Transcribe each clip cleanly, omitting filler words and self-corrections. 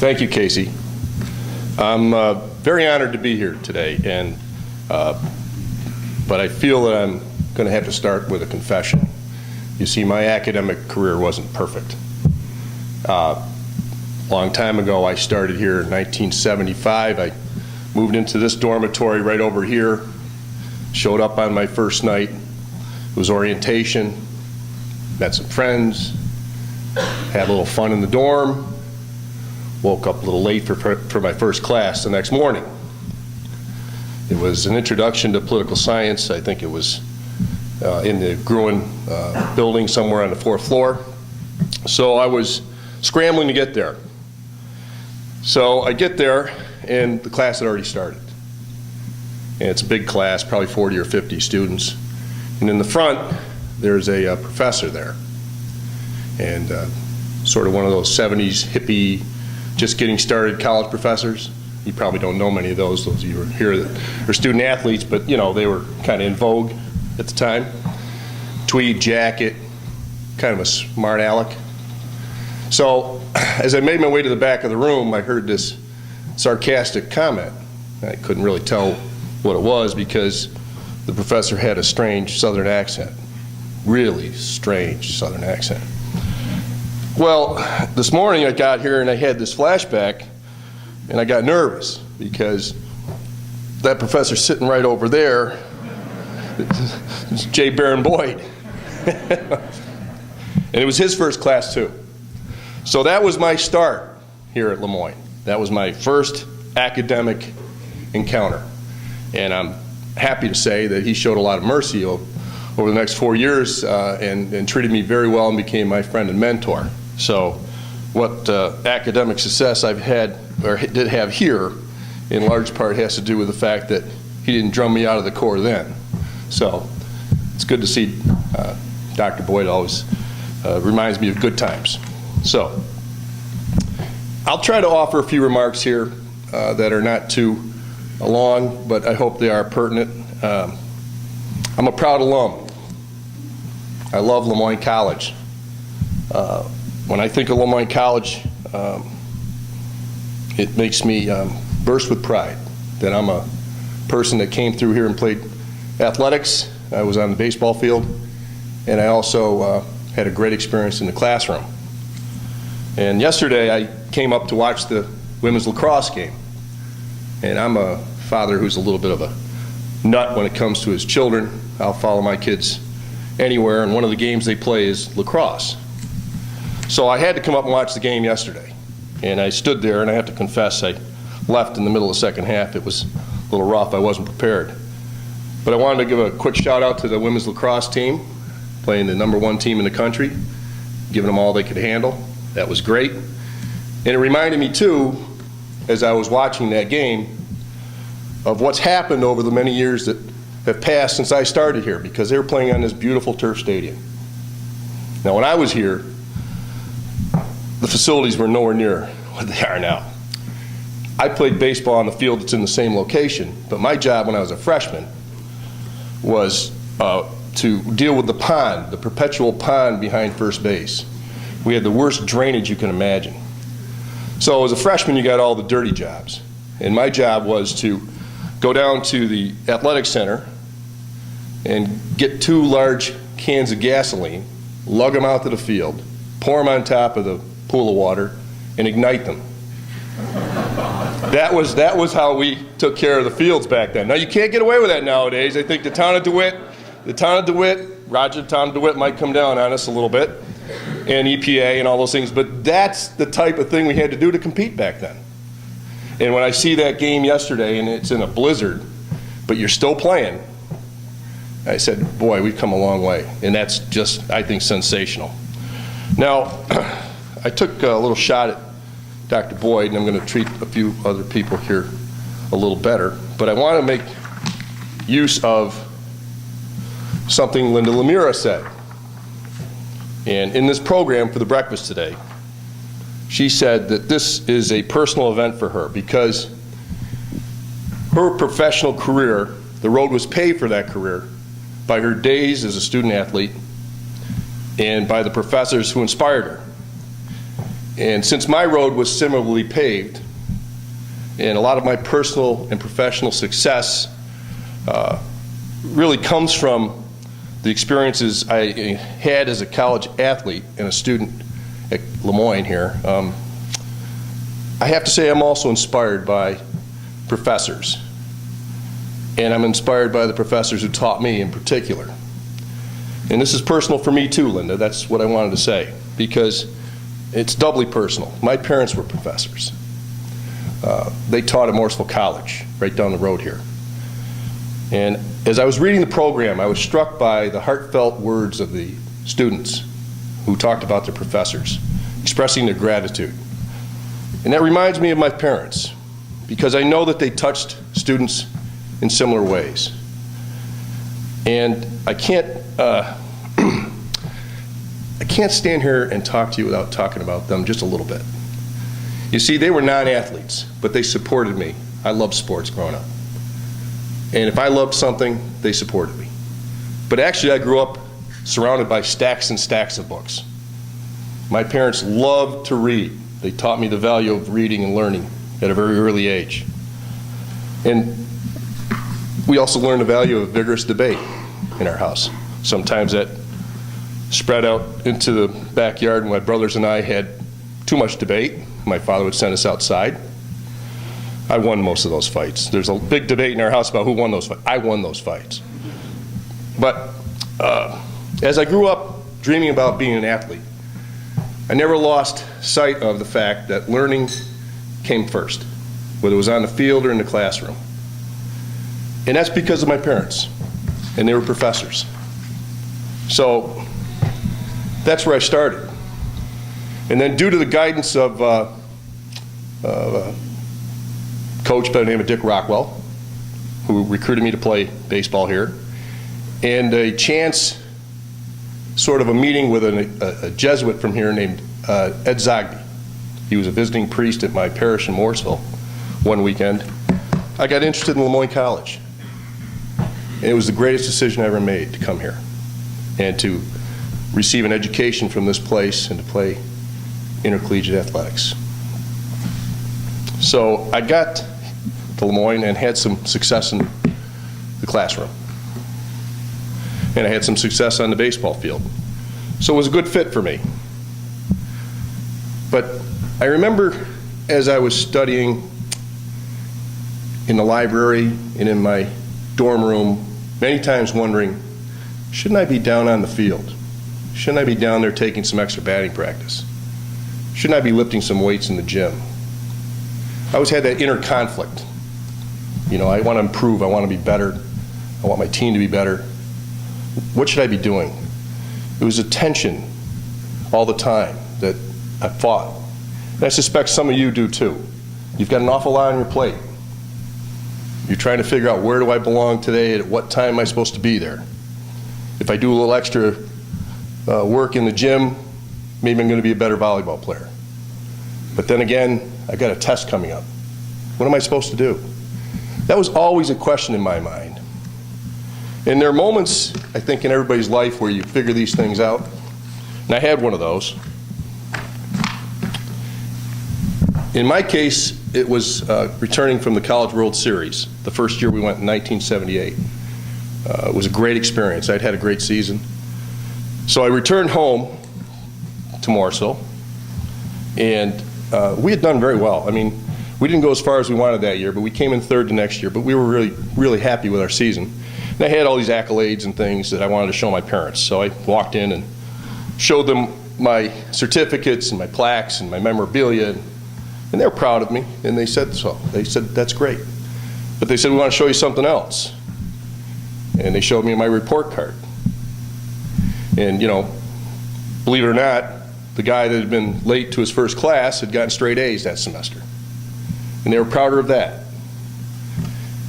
Thank you, Casey. I'm very honored to be here today, and but I feel that I'm going to have to start with a confession. You see, my academic career wasn't perfect. Long time ago, I started here in 1975. I moved into this dormitory right over here, showed up on my first night. It was orientation, met some friends, had a little fun in the dorm, woke up a little late for my first class the next morning. It was an introduction to political science. I think it was in the Gruen building somewhere on the 4th floor. So I was scrambling to get there. So I get there, and the class had already started. And it's a big class, probably 40 or 50 students. And in the front, there's a professor there. And sort of one of those 70s hippie, just getting started college professors. You probably don't know many of those of you who are here that are student athletes, but you know, they were kind of in vogue at the time. Tweed jacket, kind of a smart aleck. So as I made my way to the back of the room, I heard this sarcastic comment. I couldn't really tell what it was because the professor had a strange Southern accent, really strange Southern accent. Well, this morning I got here and I had this flashback, and I got nervous because that professor sitting right over there is J. Baron Boyd. And it was his first class too. So that was my start here at Moyne. That was my first academic encounter. And I'm happy to say that he showed a lot of mercy over the next 4 years and treated me very well and became my friend and mentor. So what academic success I've had, or did have here, in large part has to do with the fact that he didn't drum me out of the Corps then. So it's good to see Dr. Boyd always reminds me of good times. So I'll try to offer a few remarks here that are not too long, but I hope they are pertinent. I'm a proud alum. I love Moyne College. When I think of Moyne College, it makes me burst with pride that I'm a person that came through here and played athletics. I was on the baseball field, and I also had a great experience in the classroom. And yesterday I came up to watch the women's lacrosse game. And I'm a father who's a little bit of a nut when it comes to his children. I'll follow my kids anywhere, and one of the games they play is lacrosse. So I had to come up and watch the game yesterday. And I stood there, and I have to confess, I left in the middle of the second half. It was a little rough. I wasn't prepared. But I wanted to give a quick shout out to the women's lacrosse team, playing the #1 team in the country, giving them all they could handle. That was great. And it reminded me too, as I was watching that game, of what's happened over the many years that have passed since I started here, because they were playing on this beautiful turf stadium. Now when I was here, the facilities were nowhere near what they are now. I played baseball on the field that's in the same location, but my job when I was a freshman was to deal with the pond, the perpetual pond behind first base. We had the worst drainage you can imagine. So as a freshman, you got all the dirty jobs. And my job was to go down to the athletic center and get 2 large cans of gasoline, lug them out to the field, pour them on top of the pool of water, and ignite them. That was how we took care of the fields back then. Now you can't get away with that nowadays. I think the town of DeWitt, Roger Tom DeWitt might come down on us a little bit, and EPA and all those things, but that's the type of thing we had to do to compete back then. And when I see that game yesterday, and it's in a blizzard, but you're still playing, I said, boy, we've come a long way. And that's just, I think, sensational. Now, I took a little shot at Dr. Boyd, and I'm going to treat a few other people here a little better, but I want to make use of something Linda Lemira said. And in this program for the breakfast today, she said that this is a personal event for her because her professional career, the road was paved for that career by her days as a student athlete and by the professors who inspired her. And since my road was similarly paved, and a lot of my personal and professional success really comes from the experiences I had as a college athlete and a student at Moyne here, I have to say I'm also inspired by professors. And I'm inspired by the professors who taught me in particular. And this is personal for me too, Linda. That's what I wanted to say, because it's doubly personal. My parents were professors. They taught at Morrisville College, right down the road here. And as I was reading the program, I was struck by the heartfelt words of the students who talked about their professors, expressing their gratitude. And that reminds me of my parents, because I know that they touched students in similar ways. And I can't stand here and talk to you without talking about them just a little bit. You see, they were non-athletes, but they supported me. I loved sports growing up. And if I loved something, they supported me. But actually, I grew up surrounded by stacks and stacks of books. My parents loved to read. They taught me the value of reading and learning at a very early age. And we also learned the value of vigorous debate in our house. Sometimes that spread out into the backyard, and my brothers and I had too much debate. My father would send us outside. I won most of those fights. There's a big debate in our house about who won those fights. I won those fights. But as I grew up dreaming about being an athlete, I never lost sight of the fact that learning came first, whether it was on the field or in the classroom. And that's because of my parents, and they were professors. So that's where I started. And then due to the guidance of a coach by the name of Dick Rockwell, who recruited me to play baseball here, and a chance, sort of a meeting with a Jesuit from here named Ed Zogby. He was a visiting priest at my parish in Morrisville one weekend. I got interested in Moyne College. And it was the greatest decision I ever made to come here and to receive an education from this place and to play intercollegiate athletics. So I got to Moyne and had some success in the classroom. And I had some success on the baseball field. So it was a good fit for me. But I remember as I was studying in the library and in my dorm room, many times wondering, shouldn't I be down on the field? Shouldn't I be down there taking some extra batting practice? Shouldn't I be lifting some weights in the gym? I always had that inner conflict. You know, I want to improve, I want to be better, I want my team to be better. What should I be doing? It was a tension all the time that I fought. And I suspect some of you do too. You've got an awful lot on your plate. You're trying to figure out, where do I belong today, at what time am I supposed to be there? If I do a little extra work in the gym, maybe I'm going to be a better volleyball player. But then again, I got a test coming up. What am I supposed to do? That was always a question in my mind. And there are moments, I think, in everybody's life where you figure these things out. And I had one of those. In my case, it was returning from the College World Series, the first year we went in 1978. It was a great experience. I'd had a great season. So I returned home to Morrisville, and we had done very well. I mean, we didn't go as far as we wanted that year, but we came in third the next year, but we were really, really happy with our season. And I had all these accolades and things that I wanted to show my parents. So I walked in and showed them my certificates and my plaques and my memorabilia, and they were proud of me, and they said so. They said, that's great. But they said, we want to show you something else. And they showed me my report card. And, you know, believe it or not, the guy that had been late to his first class had gotten straight A's that semester. And they were prouder of that.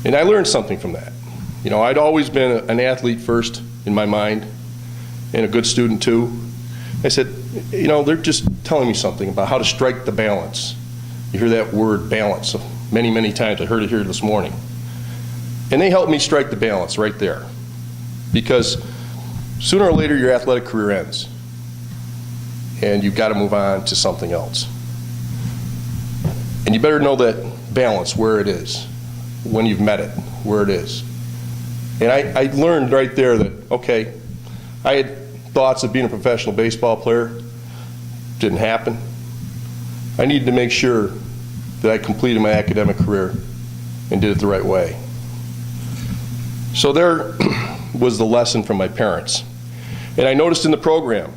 And I learned something from that. You know, I'd always been an athlete first in my mind, and a good student too. I said, you know, they're just telling me something about how to strike the balance. You hear that word balance many, many times. I heard it here this morning. And they helped me strike the balance right there. Because sooner or later your athletic career ends. And you've got to move on to something else. And you better know that balance, where it is, when you've met it, where it is. And I learned right there that, okay, I had thoughts of being a professional baseball player. Didn't happen. I needed to make sure that I completed my academic career and did it the right way. So there was the lesson from my parents. And I noticed in the program,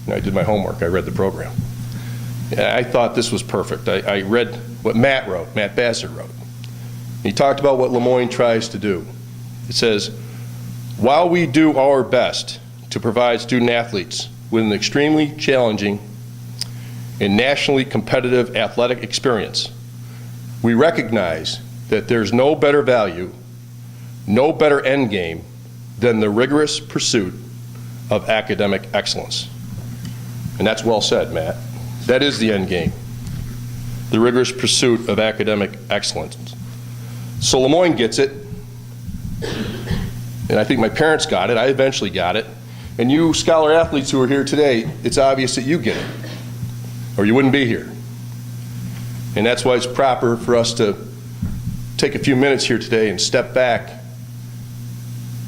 and I did my homework, I read the program. And I thought this was perfect. I read what Matt Bassett wrote. He talked about what Moyne tries to do. It says, while we do our best to provide student athletes with an extremely challenging and nationally competitive athletic experience, we recognize that there's no better value, no better end game than the rigorous pursuit of academic excellence. And that's well said, Matt. That is the end game, the rigorous pursuit of academic excellence. So Moyne gets it, and I think my parents got it. I eventually got it. And you scholar athletes who are here today, it's obvious that you get it, or you wouldn't be here. And that's why it's proper for us to take a few minutes here today and step back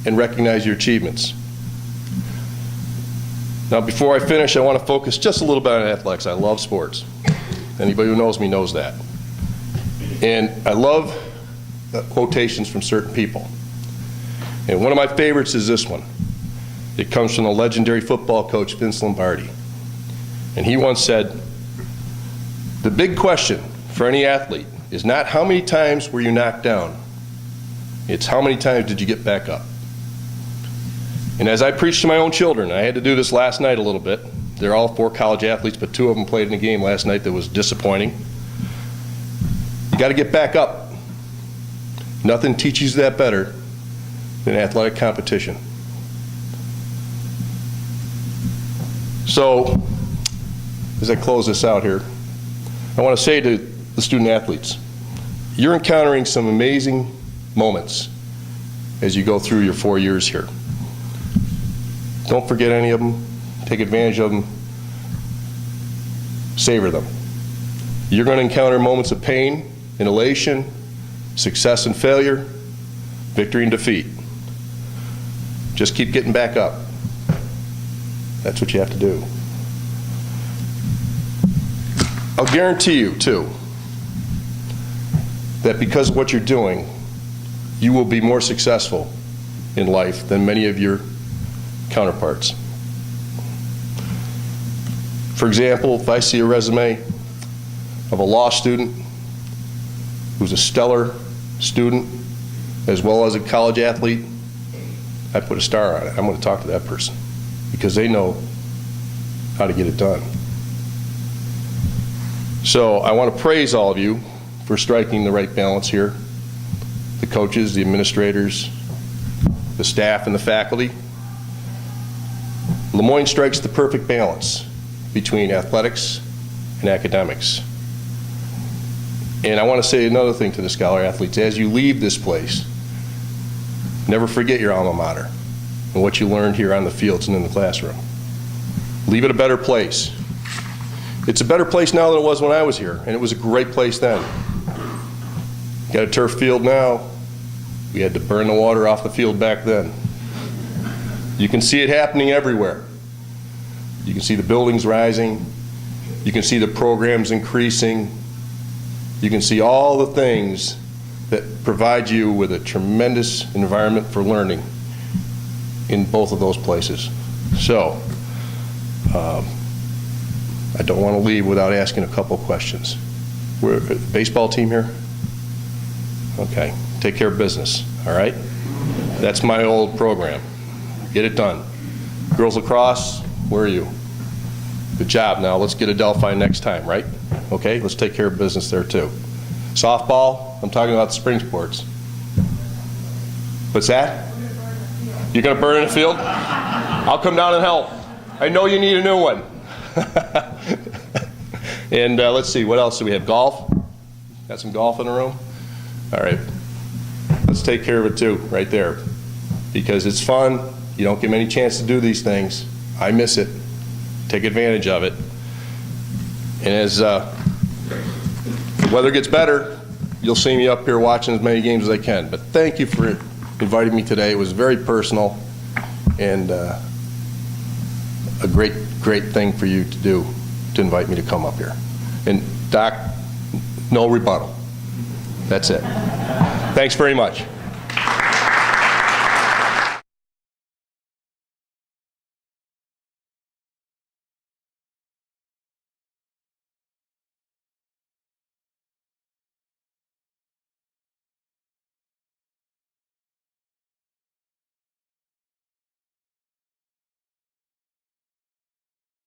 and recognize your achievements. Now, before I finish, I want to focus just a little bit on athletics. I love sports. Anybody who knows me knows that. And I love quotations from certain people. And one of my favorites is this one. It comes from the legendary football coach, Vince Lombardi. And he once said, the big question for any athlete is not how many times were you knocked down, it's how many times did you get back up. And as I preach to my own children, I had to do this last night a little bit. They're all 4 college athletes, but 2 of them played in a game last night that was disappointing. You got to get back up. Nothing teaches that better than athletic competition. So, as I close this out here, I want to say to the student athletes, you're encountering some amazing moments as you go through your 4 years here. Don't forget any of them. Take advantage of them. Savor them. You're going to encounter moments of pain and elation, success and failure, victory and defeat. Just keep getting back up. That's what you have to do. I'll guarantee you, too, that because of what you're doing, you will be more successful in life than many of your counterparts. For example, if I see a resume of a law student who's a stellar student as well as a college athlete, I put a star on it. I'm going to talk to that person because they know how to get it done. So I want to praise all of you for striking the right balance here. The coaches, the administrators, the staff, and the faculty. Moyne strikes the perfect balance between athletics and academics. And I want to say another thing to the scholar athletes. As you leave this place, never forget your alma mater and what you learned here on the fields and in the classroom. Leave it a better place. It's a better place now than it was when I was here, and it was a great place then. Got a turf field now. We had to burn the water off the field back then. You can see it happening everywhere. You can see the buildings rising. You can see the programs increasing. You can see all the things that provide you with a tremendous environment for learning in both of those places. So, I don't want to leave without asking a couple questions. We're a baseball team here? Okay, take care of business, all right? That's my old program. Get it done. Girls lacrosse, where are you? Good job. Now let's get a Delphi next time, right? Okay, let's take care of business there too. Softball, I'm talking about the spring sports. What's that? You're going to burn in the field? I'll come down and help. I know you need a new one. And let's see, what else do we have? Golf? Got some golf in the room? All right. Let's take care of it too, right there. Because it's fun. You don't get many chances to do these things. I miss it. Take advantage of it. And as the weather gets better, you'll see me up here watching as many games as I can. But thank you for inviting me today. It was very personal and a great thing for you to do, to invite me to come up here. And Doc, no rebuttal. That's it. Thanks very much.